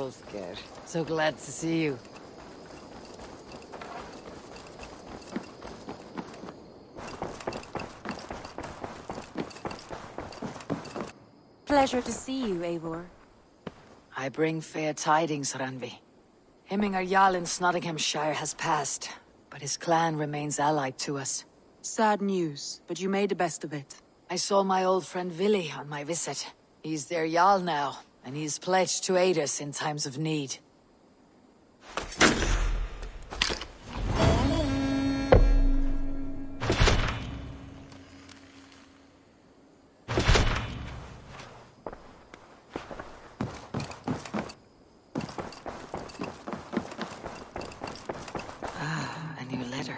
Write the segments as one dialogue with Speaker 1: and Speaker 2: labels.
Speaker 1: Hrothgar. So glad to see you.
Speaker 2: Pleasure to see you, Eivor.
Speaker 1: I bring fair tidings, Randvi. Hemminger Jarl in Nottinghamshire has passed, but his clan remains allied to us.
Speaker 2: Sad news, but you made the best of it.
Speaker 1: I saw my old friend Vili on my visit. He's their Jarl now, and he's pledged to aid us in times of need. A new letter.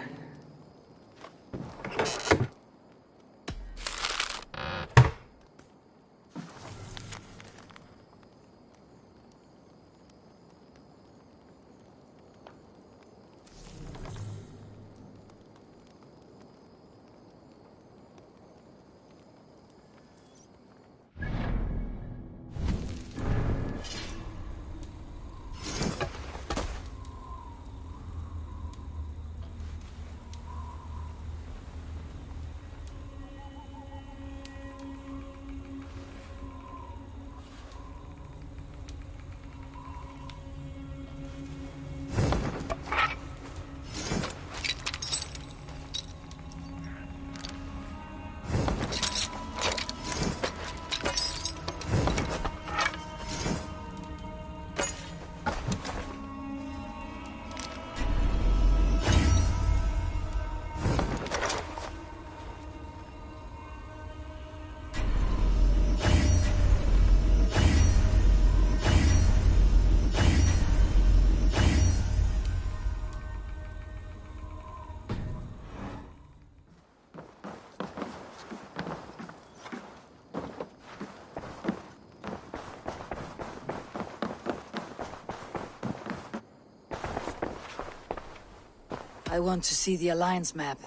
Speaker 1: I want to see the Alliance map.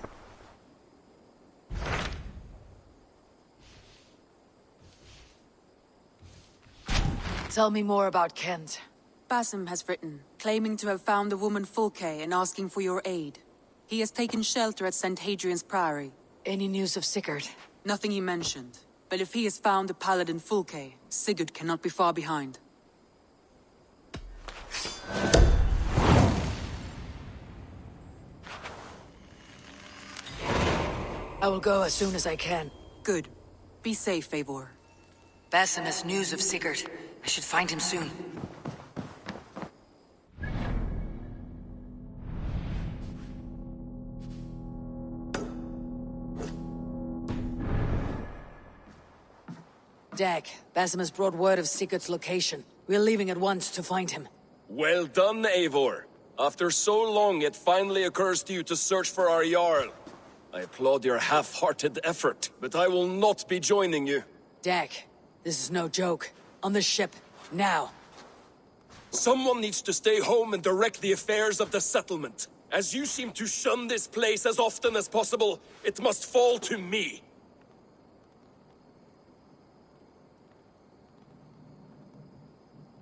Speaker 1: Tell me more about Kent.
Speaker 2: Basim has written, claiming to have found the woman Fulke and asking for your aid. He has taken shelter at St. Hadrian's Priory.
Speaker 1: Any news of Sigurd?
Speaker 2: Nothing he mentioned. But if he has found the paladin Fulke, Sigurd cannot be far behind.
Speaker 1: I will go as soon as I can.
Speaker 2: Good. Be safe, Eivor.
Speaker 1: Basim has news of Sigurd. I should find him soon. Dag, Basim has brought word of Sigurd's location. We're leaving at once to find him.
Speaker 3: Well done, Eivor. After so long, it finally occurs to you to search for our Jarl. I applaud your half-hearted effort, but I will not be joining you.
Speaker 1: Dag, this is no joke. On the ship, now.
Speaker 3: Someone needs to stay home and direct the affairs of the settlement. As you seem to shun this place as often as possible, it must fall to me.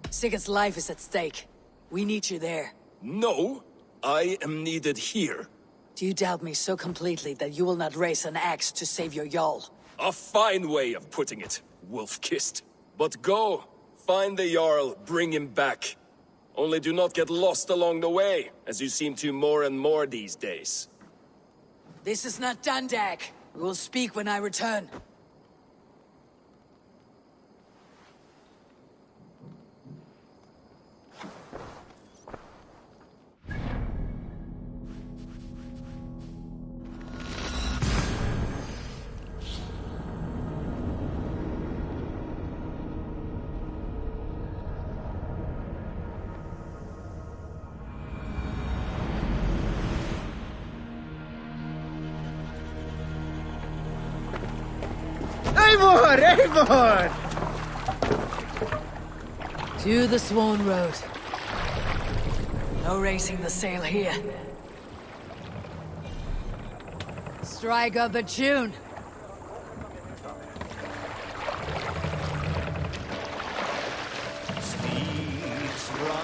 Speaker 1: Sigurd's life is at stake. We need you there.
Speaker 3: No, I am needed here.
Speaker 1: Do you doubt me so completely that you will not raise an axe to save your Jarl?
Speaker 3: A fine way of putting it, wolf-kissed. But go, find the Jarl, bring him back. Only do not get lost along the way, as you seem to more and more these days.
Speaker 1: This is not done, Dag. We will speak when I return.
Speaker 4: Eivor! Eivor!
Speaker 1: To the Swan Road. No racing the sail here. Strike up a tune.
Speaker 4: Steeds ride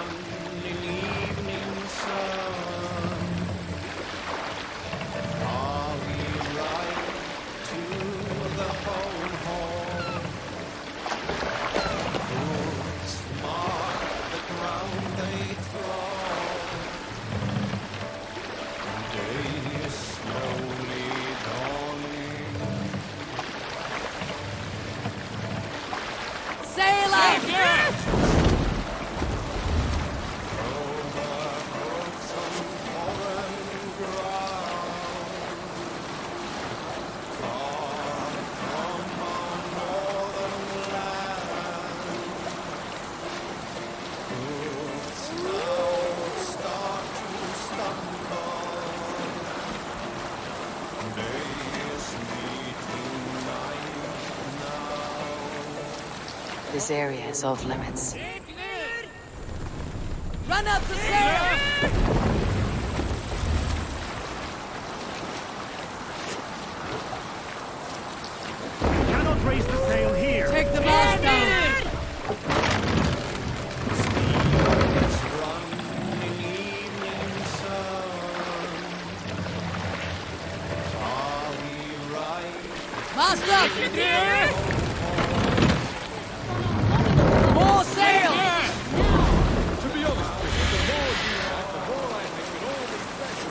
Speaker 1: This area is off limits.
Speaker 2: Run up the stairs!
Speaker 4: Cannot raise the sail here.
Speaker 2: Take the mast down! Mast up! More sail!
Speaker 3: To be honest with you, the more you have, the more I think it all is better.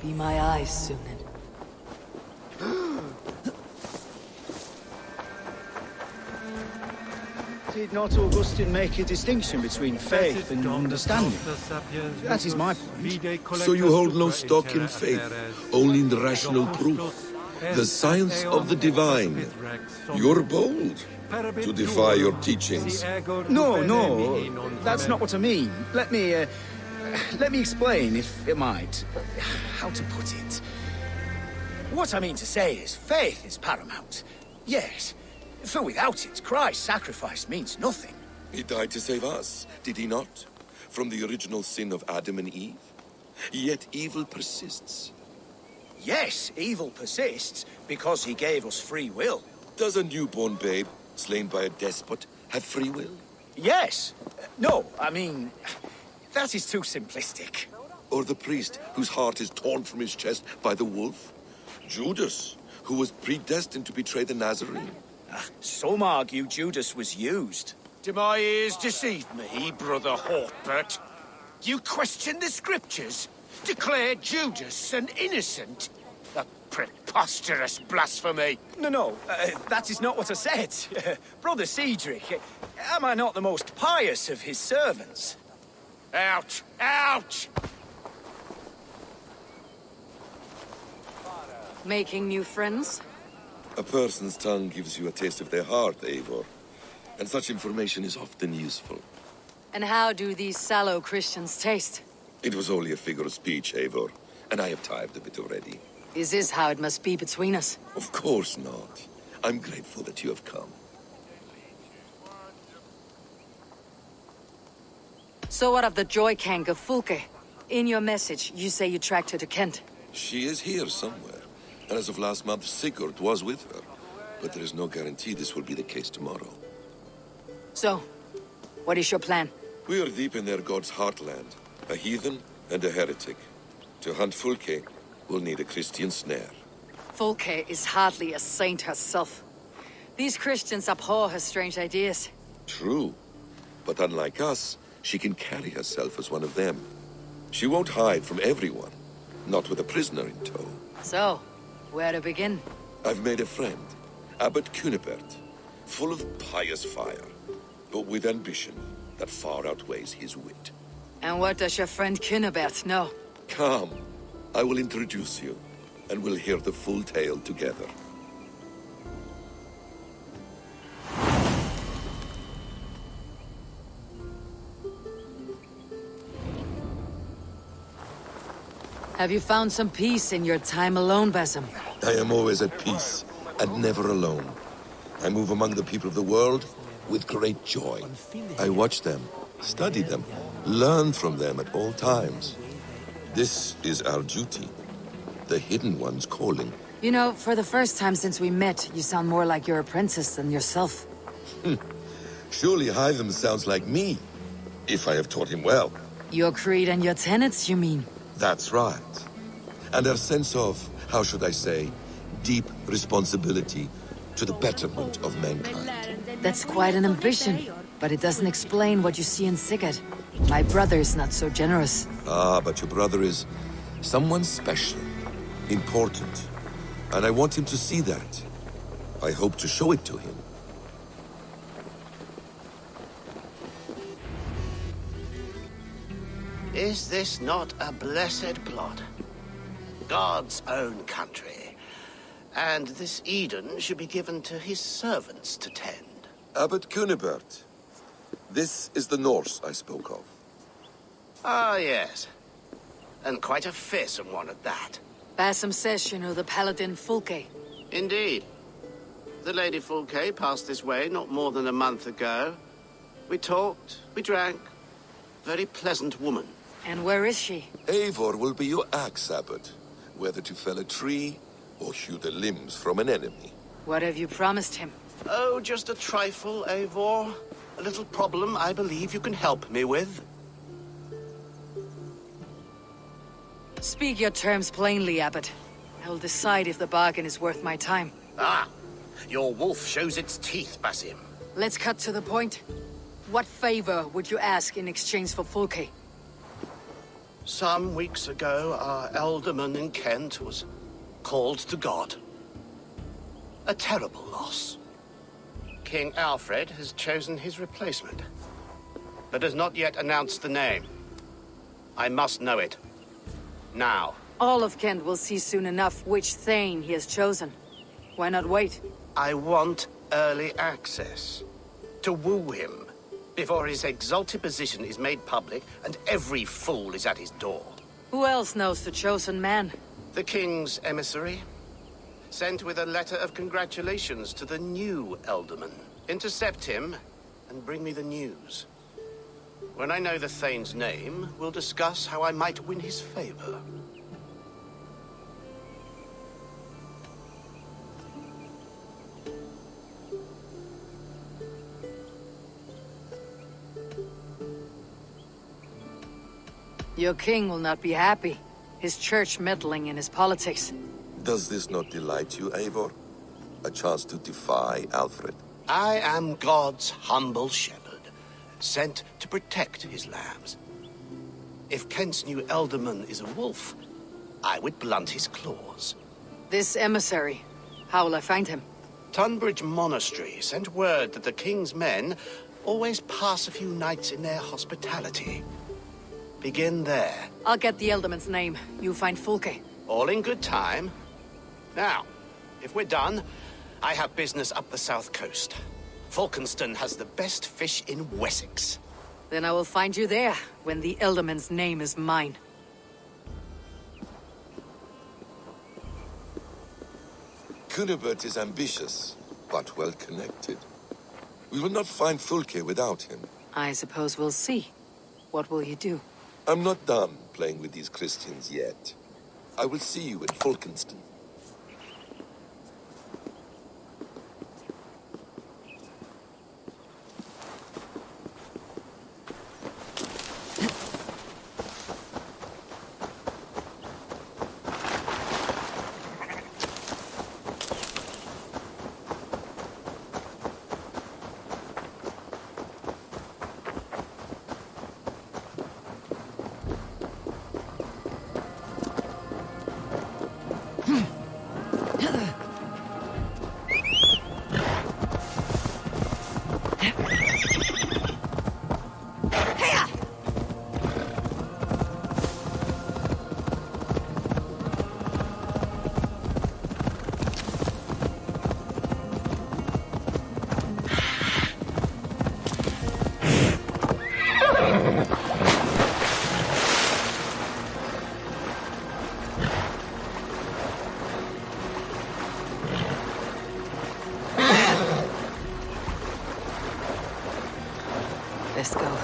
Speaker 1: Be my eyes, Sunan.
Speaker 4: Did not Augustine make a distinction between faith and understanding? That is my point.
Speaker 5: So you hold no stock in faith, only in the rational proof, the science of the divine. You're bold to defy your teachings.
Speaker 4: No, that's not what I mean. Let me explain, if it might. How to put it? What I mean to say is, faith is paramount. Yes, for without it, Christ's sacrifice means nothing.
Speaker 5: He died to save us, did he not? From the original sin of Adam and Eve? Yet evil persists.
Speaker 4: Yes, evil persists because he gave us free will.
Speaker 5: Does a newborn babe, slain by a despot, have free will?
Speaker 4: Yes. No, I mean, that is too simplistic.
Speaker 5: Or the priest whose heart is torn from his chest by the wolf? Judas, who was predestined to betray the Nazarene?
Speaker 4: Some argue Judas was used.
Speaker 6: Do my ears deceive me, Brother Hawkbert? You question the scriptures? Declare Judas an innocent? A preposterous blasphemy!
Speaker 4: No, that is not what I said. Brother Cedric, am I not the most pious of his servants?
Speaker 6: Out! Out!
Speaker 1: Making new friends?
Speaker 5: A person's tongue gives you a taste of their heart, Eivor. And such information is often useful.
Speaker 1: And how do these sallow Christians taste?
Speaker 5: It was only a figure of speech, Eivor, and I have tired of it already.
Speaker 1: Is this how it must be between us?
Speaker 5: Of course not. I'm grateful that you have come.
Speaker 1: So what of the joy cank of Fulke? In your message, you say you tracked her to Kent.
Speaker 5: She is here somewhere, and as of last month, Sigurd was with her. But there is no guarantee this will be the case tomorrow.
Speaker 1: So, what is your plan?
Speaker 5: We are deep in their god's heartland, a heathen and a heretic. To hunt Fulke, we'll need a Christian snare.
Speaker 1: Folke is hardly a saint herself. These Christians abhor her strange ideas.
Speaker 5: True. But unlike us, she can carry herself as one of them. She won't hide from everyone. Not with a prisoner in tow.
Speaker 1: So, where to begin?
Speaker 5: I've made a friend, Abbot Cunibert, full of pious fire, but with ambition that far outweighs his wit.
Speaker 1: And what does your friend Cunibert know?
Speaker 5: Come, I will introduce you, and we'll hear the full tale together.
Speaker 1: Have you found some peace in your time alone, Basim?
Speaker 5: I am always at peace, and never alone. I move among the people of the world with great joy. I watch them, study them, learn from them at all times. This is our duty. The Hidden One's calling.
Speaker 1: You know, for the first time since we met, you sound more like your apprentice than yourself.
Speaker 5: Surely Hytham sounds like me, if I have taught him well.
Speaker 1: Your creed and your tenets, you mean?
Speaker 5: That's right. And our sense of, how should I say, deep responsibility to the betterment of mankind.
Speaker 1: That's quite an ambition, but it doesn't explain what you see in Sigurd. My brother is not so generous.
Speaker 5: Ah, but your brother is someone special, important, and I want him to see that. I hope to show it to him.
Speaker 6: Is this not a blessed plot? God's own country. And this Eden should be given to his servants to tend.
Speaker 5: Abbot Cunibert, this is the Norse I spoke of.
Speaker 6: Ah, yes. And quite a fearsome one at that.
Speaker 1: Basim says you know the paladin Fulke.
Speaker 6: Indeed. The Lady Fulke passed this way not more than a month ago. We talked, we drank. Very pleasant woman.
Speaker 1: And where is she?
Speaker 5: Eivor will be your axe, Abbot, whether to fell a tree or hew the limbs from an enemy.
Speaker 1: What have you promised him?
Speaker 6: Oh, just a trifle, Eivor. A little problem I believe you can help me with.
Speaker 1: Speak your terms plainly, Abbot. I will decide if the bargain is worth my time.
Speaker 6: Ah, your wolf shows its teeth, Basim.
Speaker 1: Let's cut to the point. What favor would you ask in exchange for Fulke?
Speaker 6: Some weeks ago, our alderman in Kent was called to God. A terrible loss. King Aelfred has chosen his replacement, but has not yet announced the name. I must know it. Now.
Speaker 1: All of Kent will see soon enough which Thane he has chosen. Why not wait?
Speaker 6: I want early access. To woo him. Before his exalted position is made public, and every fool is at his door.
Speaker 1: Who else knows the chosen man?
Speaker 6: The king's emissary, sent with a letter of congratulations to the new Elderman. Intercept him, and bring me the news. When I know the Thane's name, we'll discuss how I might win his favor.
Speaker 1: Your king will not be happy. His church meddling in his politics.
Speaker 5: Does this not delight you, Eivor? A chance to defy Alfred?
Speaker 6: I am God's humble shepherd, sent to protect his lambs. If Kent's new Elderman is a wolf, I would blunt his claws.
Speaker 1: This emissary, how will I find him?
Speaker 6: Tunbridge Monastery sent word that the king's men always pass a few nights in their hospitality. Begin there.
Speaker 1: I'll get the Elderman's name. You find Fulke.
Speaker 6: All in good time. Now, if we're done, I have business up the south coast. Falkenston has the best fish in Wessex.
Speaker 1: Then I will find you there, when the Elderman's name is mine.
Speaker 5: Cunibert is ambitious, but well-connected. We will not find Fulke without him.
Speaker 1: I suppose we'll see. What will you do?
Speaker 5: I'm not done playing with these Christians yet. I will see you at Falkenston.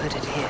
Speaker 1: put it here.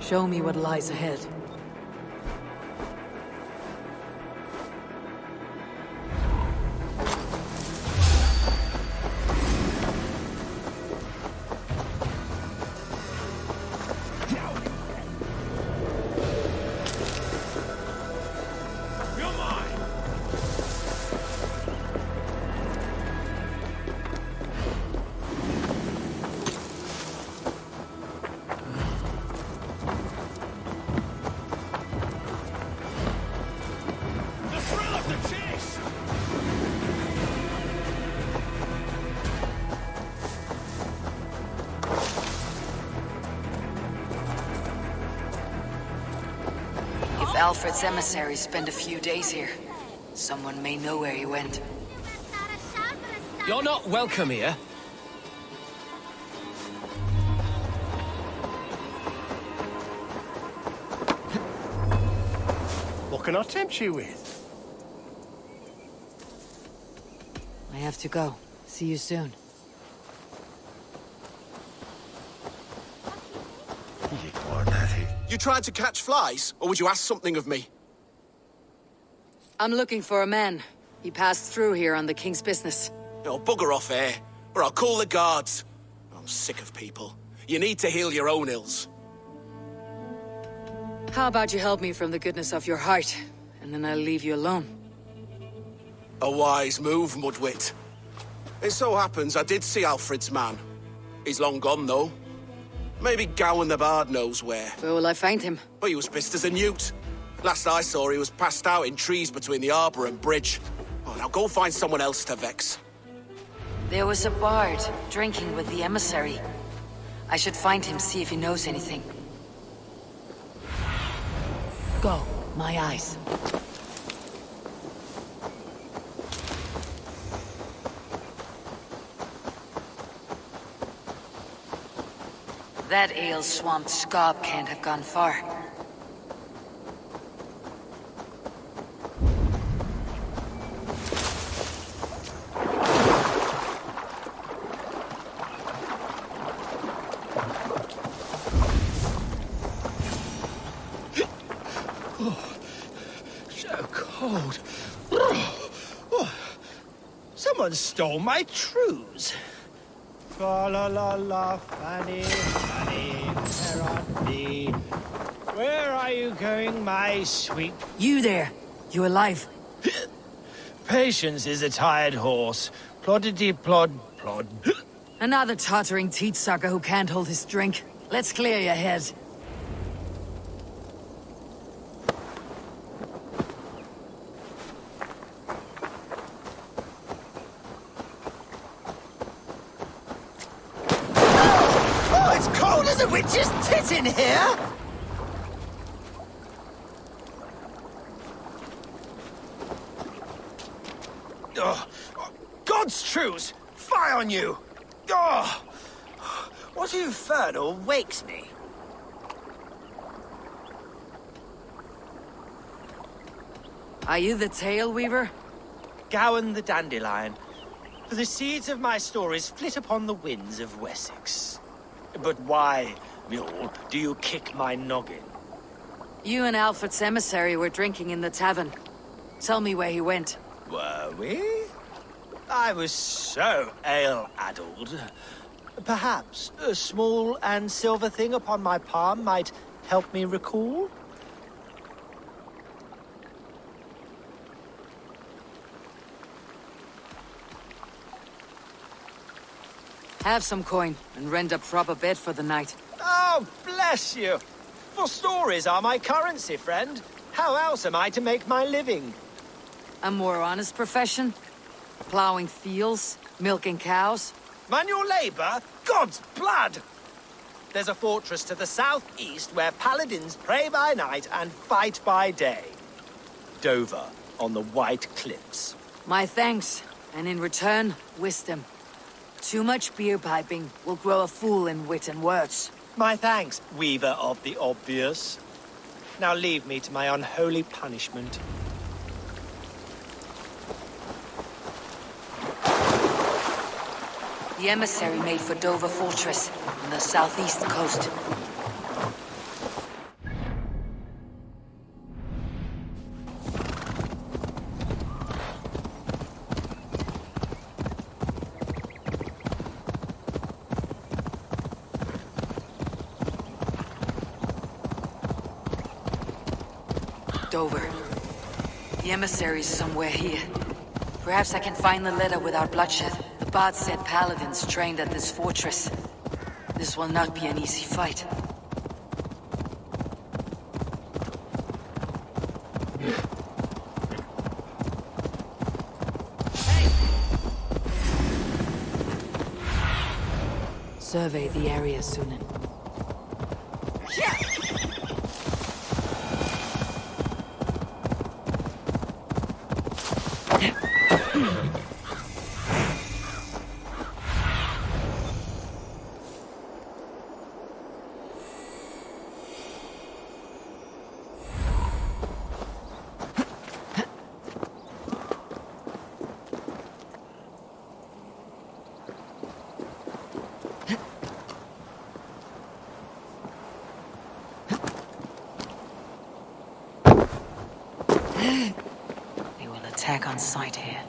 Speaker 1: Show me what lies ahead. If Alfred's emissaries spend a few days here, someone may know where he went.
Speaker 7: You're not welcome here.
Speaker 6: What can I tempt you with?
Speaker 1: I have to go. See you soon.
Speaker 8: You trying to catch flies, or would you ask something of me?
Speaker 1: I'm looking for a man. He passed through here on the king's business.
Speaker 8: Oh, bugger off here, or I'll call the guards. I'm sick of people. You need to heal your own ills.
Speaker 1: How about you help me from the goodness of your heart, and then I'll leave you alone.
Speaker 8: A wise move, Mudwit. It so happens I did see Alfred's man. He's long gone, though. Maybe Gowan the Bard knows where.
Speaker 1: Where will I find him?
Speaker 8: But he was pissed as a newt. Last I saw, he was passed out in trees between the arbor and bridge. Oh, now go find someone else to vex.
Speaker 1: There was a bard drinking with the emissary. I should find him, see if he knows anything. Go, my eyes. That ale-swamped scob can't have gone far.
Speaker 4: So cold. Someone stole my trews. Fa la la la, Fanny, Fanny, where art thee? Where are you going, my sweet?
Speaker 1: You there! You alive?
Speaker 4: Patience is a tired horse. Ploddity plod plod.
Speaker 1: Another tottering teat sucker who can't hold his drink. Let's clear your head.
Speaker 4: Oh, it's cold as a witch's tit in here! Oh, God's truce! Fie on you! Oh, what infernal wakes me?
Speaker 1: Are you the Tail Weaver?
Speaker 9: Gowan the Dandelion. The seeds of my stories flit upon the winds of Wessex. But why, mule, do you kick my noggin?
Speaker 1: You and Alfred's emissary were drinking in the tavern. Tell me where he went.
Speaker 9: Were we? I was so ale-addled. Perhaps a small and silver thing upon my palm might help me recall?
Speaker 1: Have some coin and rent a proper bed for the night.
Speaker 9: Oh, bless you! For stories are my currency, friend. How else am I to make my living?
Speaker 1: A more honest profession? Plowing fields, milking cows?
Speaker 9: Manual labor? God's blood! There's a fortress to the southeast where paladins pray by night and fight by day. Dover, on the White Cliffs.
Speaker 1: My thanks, and in return, wisdom. Too much beer piping will grow a fool in wit and words.
Speaker 9: My thanks, weaver of the obvious. Now leave me to my unholy punishment.
Speaker 1: The emissary made for Dover Fortress on the southeast coast. Dover. The emissary's somewhere here. Perhaps I can find the letter without bloodshed. The bard said paladins trained at this fortress. This will not be an easy fight. Survey the area, Sunan. They will attack on sight here.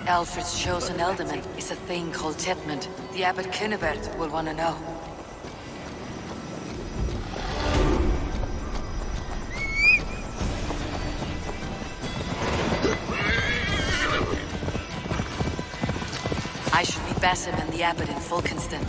Speaker 1: Aelfred's chosen ealdorman is a thing called TEDMUND. The abbot Cynibert will want to know. I should meet Basim and the abbot in Fulkenston.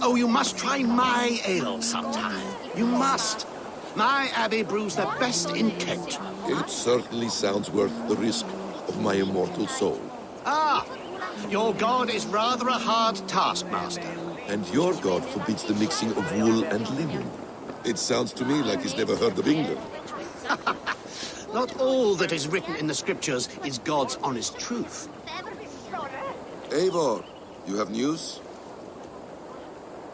Speaker 6: Oh, you must try my ale sometime. You must. My abbey brews the best in Kent.
Speaker 5: It certainly sounds worth the risk of my immortal soul.
Speaker 6: Ah, your god is rather a hard taskmaster.
Speaker 5: And your god forbids the mixing of wool and linen. It sounds to me like he's never heard of England.
Speaker 6: Not all that is written in the scriptures is God's honest truth.
Speaker 5: Eivor, you have news?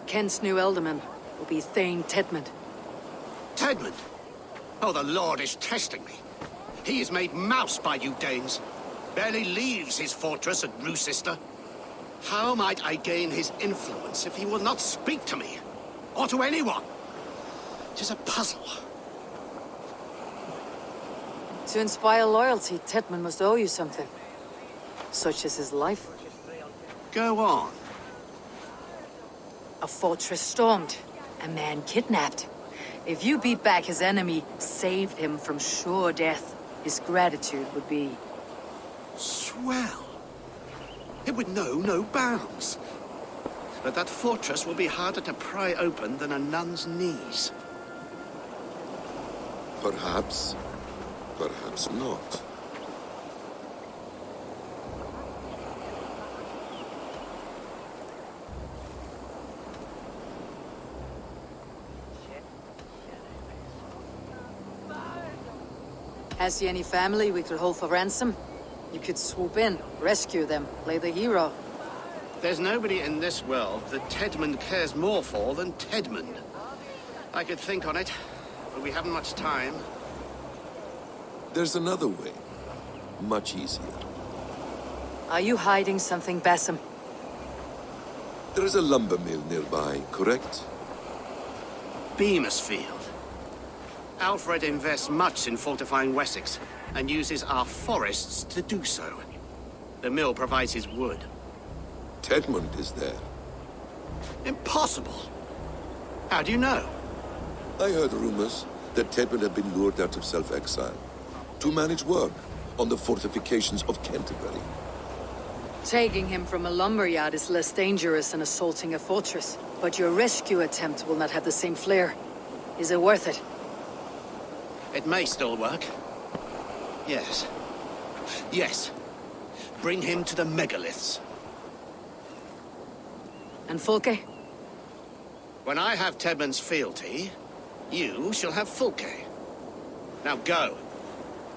Speaker 1: Kent's new ealdorman will be Thane TEDMUND.
Speaker 6: TEDMUND? Oh, the Lord is testing me. He is made mouse by you Danes. Barely leaves his fortress at Roosister. How might I gain his influence if he will not speak to me? Or to anyone? 'Tis a puzzle.
Speaker 1: To inspire loyalty, TEDMUND must owe you something. Such as his life.
Speaker 6: Go on.
Speaker 1: A fortress stormed. A man kidnapped. If you beat back his enemy, saved him from sure death, his gratitude would be...
Speaker 6: Swell. It would know no bounds. But that fortress will be harder to pry open than a nun's knees.
Speaker 5: Perhaps. Perhaps not.
Speaker 1: Has he any family we could hold for ransom? You could swoop in, rescue them, play the hero.
Speaker 6: There's nobody in this world that TEDMUND cares more for than TEDMUND. I could think on it, but we haven't much time.
Speaker 5: There's another way. Much easier.
Speaker 1: Are you hiding something, Basim?
Speaker 5: There is a lumber mill nearby, correct?
Speaker 6: Beamisfield. Aelfred invests much in fortifying Wessex, and uses our forests to do so. The mill provides his wood.
Speaker 5: TEDMUND is there.
Speaker 6: Impossible! How do you know?
Speaker 5: I heard rumors that TEDMUND had been lured out of self-exile to manage work on the fortifications of Canterbury.
Speaker 1: Taking him from a lumberyard is less dangerous than assaulting a fortress. But your rescue attempt will not have the same flair. Is it worth it?
Speaker 6: It may still work. Yes. Yes. Bring him to the megaliths.
Speaker 1: And Fulke?
Speaker 6: When I have TEDMUND's fealty, you shall have Fulke. Now go.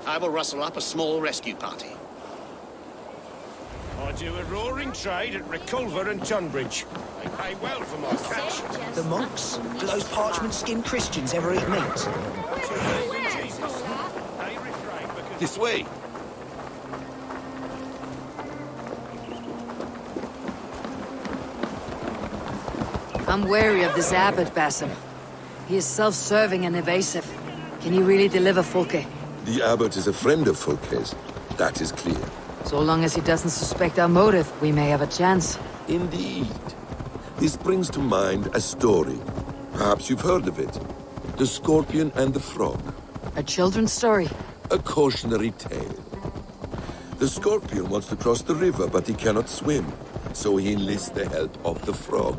Speaker 6: I will rustle up a small rescue party.
Speaker 7: I do a roaring trade at Reculver and Tunbridge. They pay well for my catch.
Speaker 10: The monks? Do those parchment-skinned Christians ever eat meat?
Speaker 5: This way!
Speaker 1: I'm wary of this abbot, Basim. He is self-serving and evasive. Can he really deliver Fulke?
Speaker 5: The abbot is a friend of Fulke's. That is clear.
Speaker 1: So long as he doesn't suspect our motive, we may have a chance.
Speaker 5: Indeed. This brings to mind a story. Perhaps you've heard of it. The Scorpion and the Frog.
Speaker 1: A children's story?
Speaker 5: A cautionary tale. The Scorpion wants to cross the river, but he cannot swim. So he enlists the help of the Frog.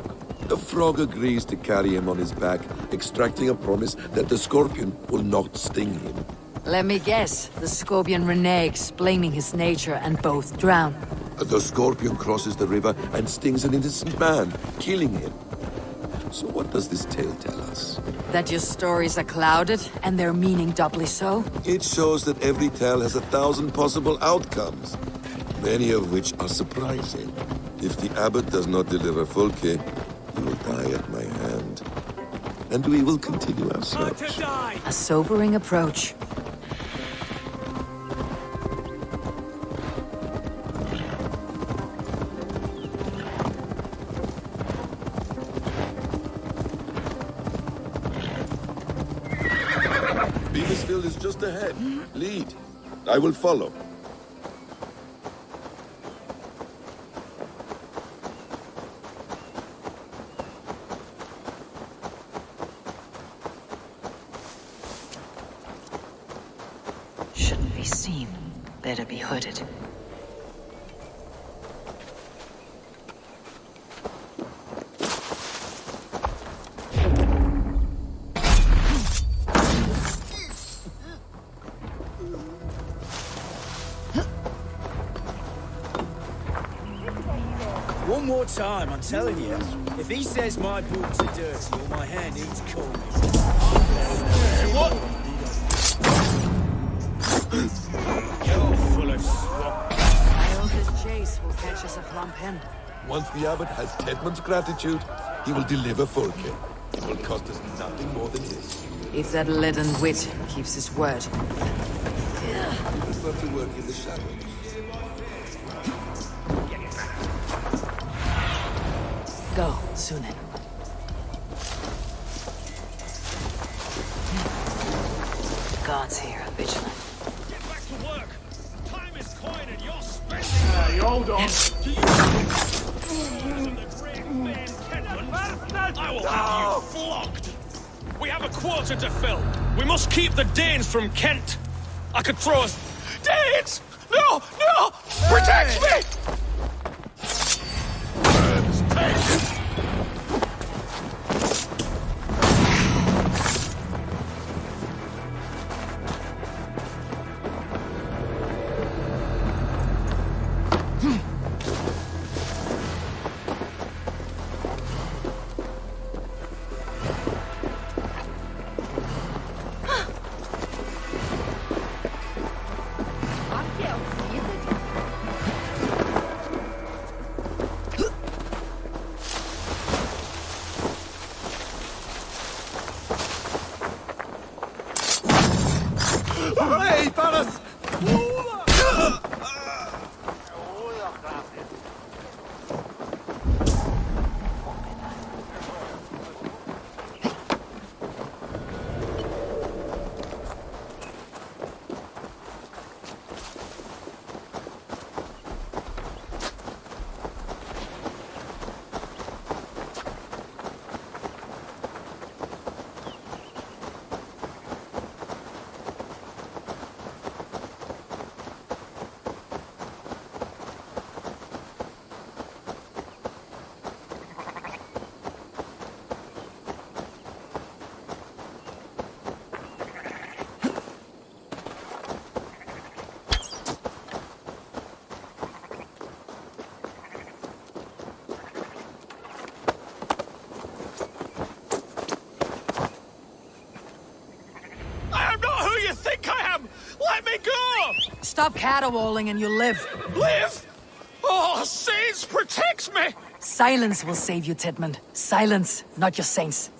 Speaker 5: The Frog agrees to carry him on his back, extracting a promise that the Scorpion will not sting him.
Speaker 1: Let me guess. The Scorpion reneges, blaming his nature, and both drown.
Speaker 5: The Scorpion crosses the river and stings an innocent man, killing him. So what does this tale tell us?
Speaker 1: That your stories are clouded, and their meaning doubly so?
Speaker 5: It shows that every tale has 1,000 possible outcomes, many of which are surprising. If the abbot does not deliver Fulke, he will die at my hand. And we will continue our search.
Speaker 1: A sobering approach.
Speaker 5: Beamisfield is just ahead. Lead. I will follow.
Speaker 1: Shouldn't be seen. Better be hooded.
Speaker 4: One more time, I'm telling you. If he says my boots are dirty or my hand needs combing.
Speaker 7: What? You're full of swamp.
Speaker 1: I hope this chase will catch us a plump hen.
Speaker 5: Once the abbot has TEDMUND's gratitude, he will deliver Fulke. It will cost us nothing more than this.
Speaker 1: If that leaden wit keeps his word.
Speaker 5: We prefer to work in the shadows.
Speaker 1: Go, Sunan. Guards here are vigilant.
Speaker 7: Get back to work. Time is coin and you're spending.
Speaker 8: Hey, hold on.
Speaker 7: I will have you flogged. We have a quarter to fill. We must keep the Danes from Kent. I could throw us. Danes! No! No! Protect me!
Speaker 1: Stop caterwauling and you'll live.
Speaker 7: Live? Oh, saints, protect me!
Speaker 1: Silence will save you, TEDMUND. Silence, not your saints.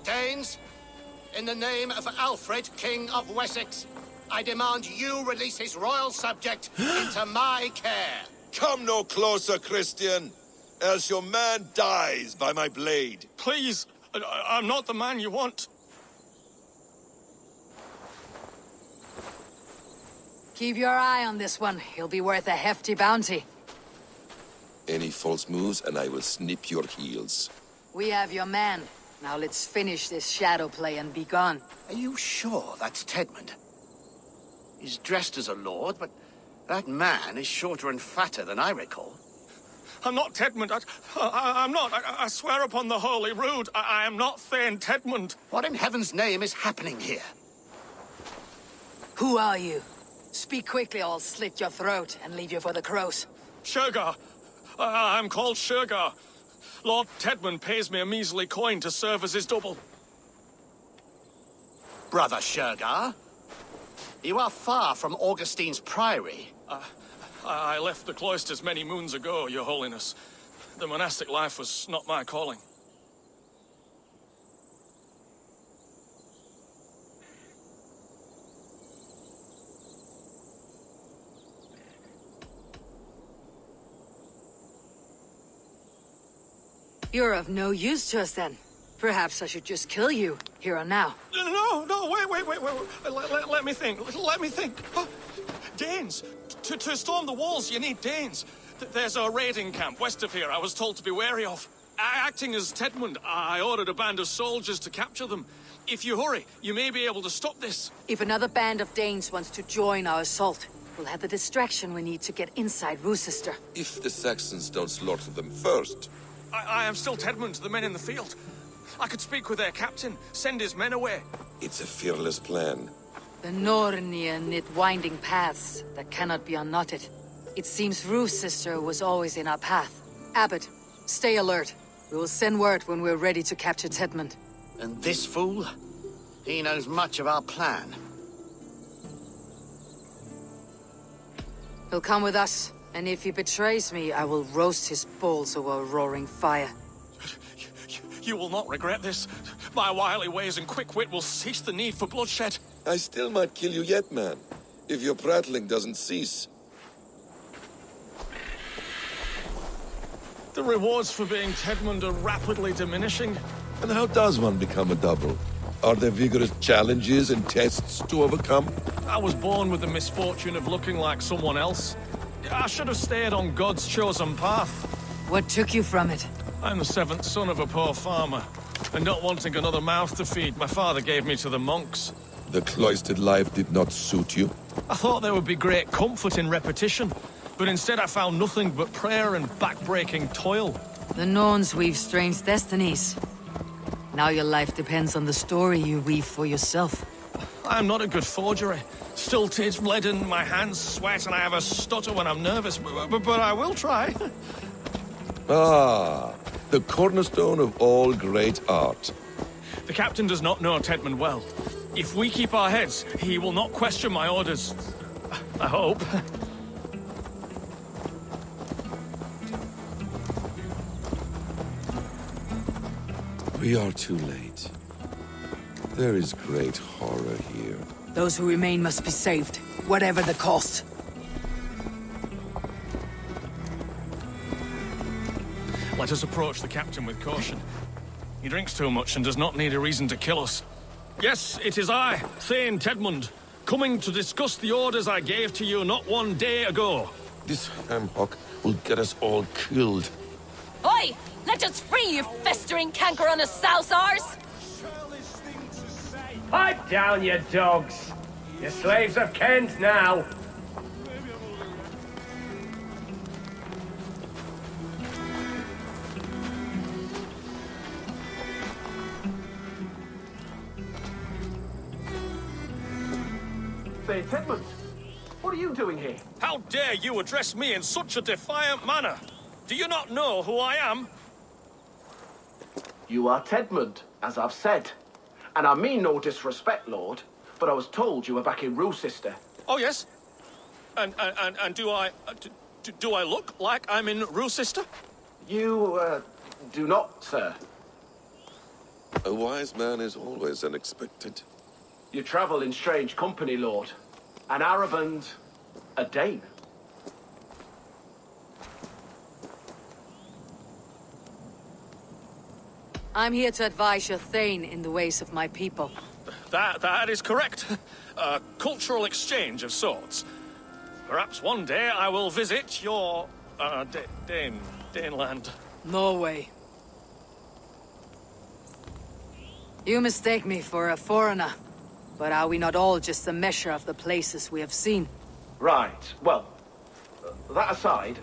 Speaker 6: Danes, in the name of Aelfred, King of Wessex, I demand you release his royal subject into my care.
Speaker 5: Come no closer, Christian, else your man dies by my blade.
Speaker 7: Please, I'm not the man you want.
Speaker 1: Keep your eye on this one. He'll be worth a hefty bounty.
Speaker 5: Any false moves and I will snip your heels.
Speaker 1: We have your man. Now let's finish this shadow play and be gone.
Speaker 6: Are you sure that's TEDMUND? He's dressed as a lord, but that man is shorter and fatter than I recall.
Speaker 7: I'm not TEDMUND. I'm not. I swear upon the Holy Rood, I am not Thane TEDMUND.
Speaker 6: What in heaven's name is happening here?
Speaker 1: Who are you? Speak quickly or I'll slit your throat and leave you for the crows.
Speaker 7: Shergar. I'm called Shergar. Lord TEDMUND pays me a measly coin to serve as his double.
Speaker 6: Brother Shergar, you are far from Augustine's priory.
Speaker 7: I left the cloisters many moons ago, Your Holiness. The monastic life was not my calling.
Speaker 1: You're of no use to us then. Perhaps I should just kill you, here and now.
Speaker 7: No, wait. Let me think. Oh, Danes! To storm the walls, you need Danes. There's a raiding camp west of here I was told to be wary of. Acting as TEDMUND, I ordered a band of soldiers to capture them. If you hurry, you may be able to stop this.
Speaker 1: If another band of Danes wants to join our assault, we'll have the distraction we need to get inside Rochester.
Speaker 5: If the Saxons don't slaughter them first.
Speaker 7: I am still TEDMUND to the men in the field. I could speak with their captain, send his men away.
Speaker 5: It's a fearless plan.
Speaker 1: The Nornia knit winding paths that cannot be unknotted. It seems Rochester was always in our path. Abbot, stay alert. We will send word when we're ready to capture TEDMUND.
Speaker 6: And this fool? He knows much of our plan.
Speaker 1: He'll come with us, and if he betrays me, I will roast his balls over a roaring fire.
Speaker 7: You will not regret this. My wily ways and quick wit will cease the need for bloodshed.
Speaker 5: I still might kill you yet, man, if your prattling doesn't cease.
Speaker 7: The rewards for being TEDMUND are rapidly diminishing.
Speaker 5: And how does one become a double? Are there vigorous challenges and tests to overcome?
Speaker 7: I was born with the misfortune of looking like someone else. I should have stayed on God's chosen path.
Speaker 1: What took you from it?
Speaker 7: I'm the seventh son of a poor farmer. And not wanting another mouth to feed, my father gave me to the monks.
Speaker 5: The cloistered life did not suit you?
Speaker 7: I thought there would be great comfort in repetition, but instead I found nothing but prayer and back-breaking toil.
Speaker 1: The Norns weave strange destinies. Now your life depends on the story you weave for yourself.
Speaker 7: I'm not a good forgery. Stilted, leaden, my hands sweat, and I have a stutter when I'm nervous, but I will try.
Speaker 5: Ah, the cornerstone of all great art.
Speaker 7: The captain does not know TEDMUND well. If we keep our heads, he will not question my orders. I hope.
Speaker 5: We are too late. There is great horror here.
Speaker 1: Those who remain must be saved, whatever the cost.
Speaker 7: Let us approach the captain with caution. He drinks too much and does not need a reason to kill us. Yes, it is I, Thane TEDMUND, coming to discuss the orders I gave to you not one day ago.
Speaker 5: This ham-hock will get us all killed.
Speaker 11: Oi! Let us free, you festering canker on a sousars!
Speaker 12: Pipe down, you dogs! Your slaves of Kent now!
Speaker 8: Say, TEDMUND, what are you doing here?
Speaker 7: How dare you address me in such a defiant manner? Do you not know who I am?
Speaker 8: You are TEDMUND, as I've said. And I mean no disrespect, Lord, but I was told you were back in Rochester.
Speaker 7: Oh, yes? And do I... do I look like I'm in Rochester?
Speaker 8: You, do not, sir.
Speaker 5: A wise man is always unexpected.
Speaker 8: You travel in strange company, Lord. An Arab and a Dane.
Speaker 1: I'm here to advise your Thane in the ways of my people.
Speaker 7: That is correct. A cultural exchange of sorts. Perhaps one day I will visit your, Daneland.
Speaker 1: Norway. You mistake me for a foreigner. But are we not all just a measure of the places we have seen?
Speaker 8: Right. Well, that aside,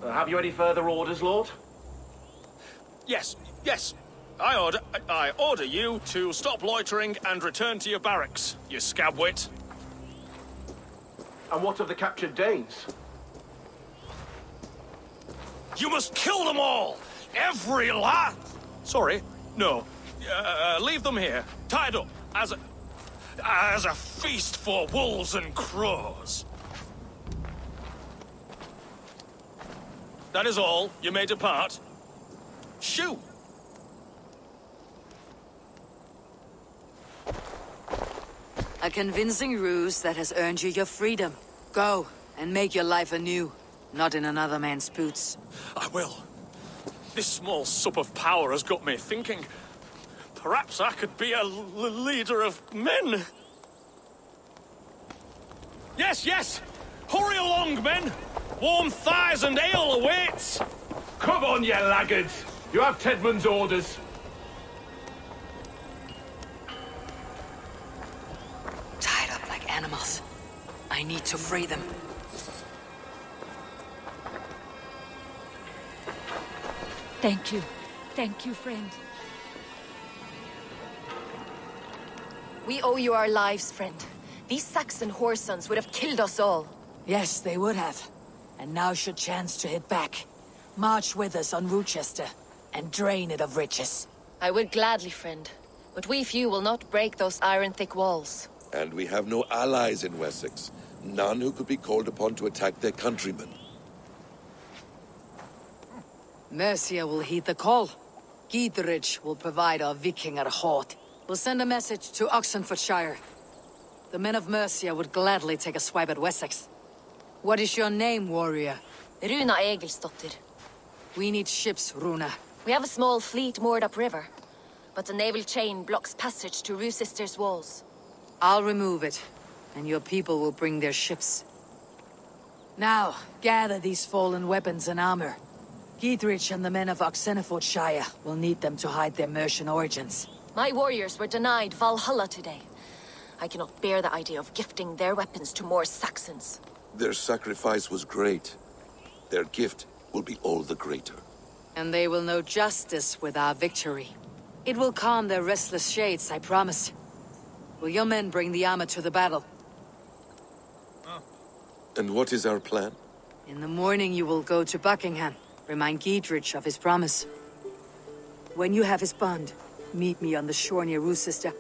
Speaker 8: have you any further orders, Lord?
Speaker 7: Yes. I order you to stop loitering and return to your barracks, you scabwit.
Speaker 8: And what of the captured Danes?
Speaker 7: You must kill them all! Every last... Sorry, no. Leave them here, tied up, as a feast for wolves and crows. That is all. You may depart. Shoo!
Speaker 1: A convincing ruse that has earned you your freedom. Go, and make your life anew, not in another man's boots.
Speaker 7: I will. This small sup of power has got me thinking. Perhaps I could be a leader of men. Yes! Hurry along, men! Warm thighs and ale awaits!
Speaker 12: Come on, you laggards! You have TEDMUND's orders.
Speaker 1: Tied up like animals. I need to free them.
Speaker 11: Thank you. Thank you, friend. We owe you our lives, friend. These Saxon whoresons would have killed us all.
Speaker 1: Yes, they would have. And now should chance to hit back. March with us on Rochester, and drain it of riches.
Speaker 11: I would gladly, friend. But we few will not break those iron-thick walls.
Speaker 5: And we have no allies in Wessex. None who could be called upon to attack their countrymen.
Speaker 1: Mercia will heed the call. Gidrich will provide our Vikinger hoard. We'll send a message to Oxenfordshire. The men of Mercia would gladly take a swipe at Wessex. What is your name, warrior?
Speaker 11: Runa Egilsdotter.
Speaker 1: We need ships, Runa.
Speaker 11: We have a small fleet moored upriver, but the naval chain blocks passage to Rue-Sister's walls.
Speaker 1: I'll remove it, and your people will bring their ships. Now, gather these fallen weapons and armor. Giedrich and the men of Oxenfordshire will need them to hide their Mercian origins.
Speaker 11: My warriors were denied Valhalla today. I cannot bear the idea of gifting their weapons to more Saxons.
Speaker 5: Their sacrifice was great. Their gift will be all the greater.
Speaker 1: And they will know justice with our victory. It will calm their restless shades, I promise. Will your men bring the armor to the battle?
Speaker 5: And what is our plan?
Speaker 1: In the morning you will go to Buckingham. Remind Giedrich of his promise. When you have his bond, meet me on the shore near Rue-Sister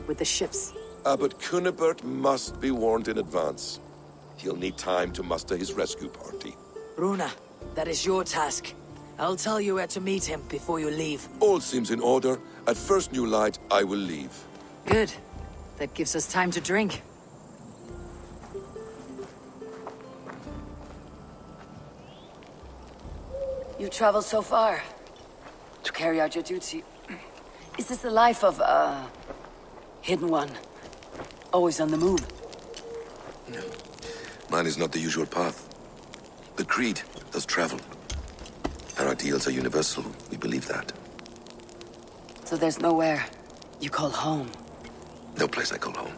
Speaker 1: with the ships.
Speaker 5: Abbot Cunibert must be warned in advance. He'll need time to muster his rescue party.
Speaker 1: Runa, that is your task. I'll tell you where to meet him before you leave.
Speaker 5: All seems in order. At first new light, I will leave.
Speaker 1: Good. That gives us time to drink. You traveled so far to carry out your duty. Is this the life of a hidden one? Always on the move?
Speaker 5: No. Mine is not the usual path. The Creed does travel. Our ideals are universal. We believe that.
Speaker 1: So there's nowhere you call home?
Speaker 5: No place I call home.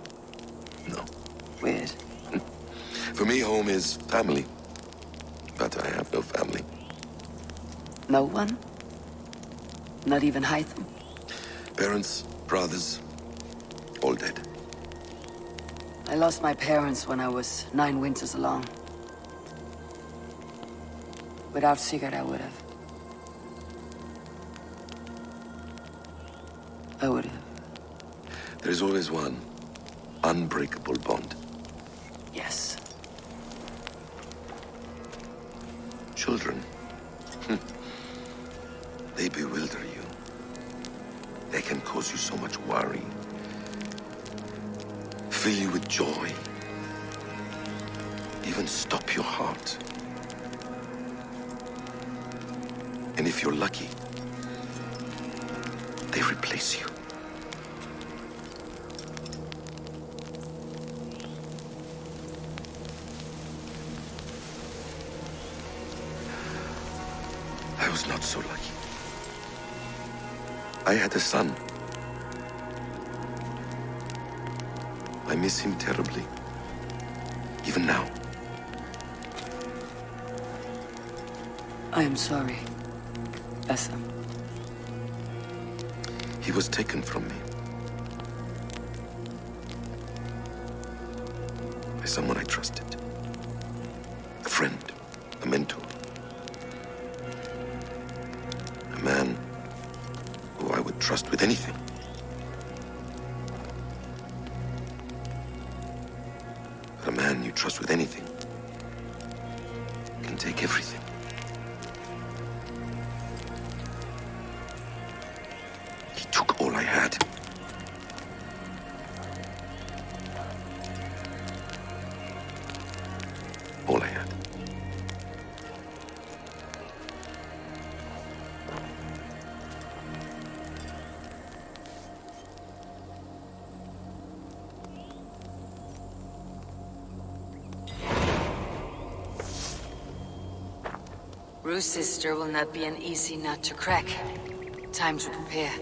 Speaker 5: No.
Speaker 1: Weird.
Speaker 5: For me, home is family. But I have no family.
Speaker 1: No one? Not even Hytham?
Speaker 5: Parents, brothers, all dead.
Speaker 1: I lost my parents when I was 9 winters along. Without Sigurd, I would have.
Speaker 5: There is always one unbreakable bond.
Speaker 1: Yes.
Speaker 5: Children. They bewilder you. They can cause you so much worry. Fill you with joy. Even stop your heart. And if you're lucky, they replace you. I was not so lucky. I had a son. I miss him terribly. Even now.
Speaker 1: I am sorry, Essa.
Speaker 5: He was taken from me. By someone I trusted. A friend, a mentor. A man who I would trust with anything. But a man you trust with anything can take everything. He took all I had. All I had.
Speaker 1: Rue's sister will not be an easy nut to crack. Time to prepare.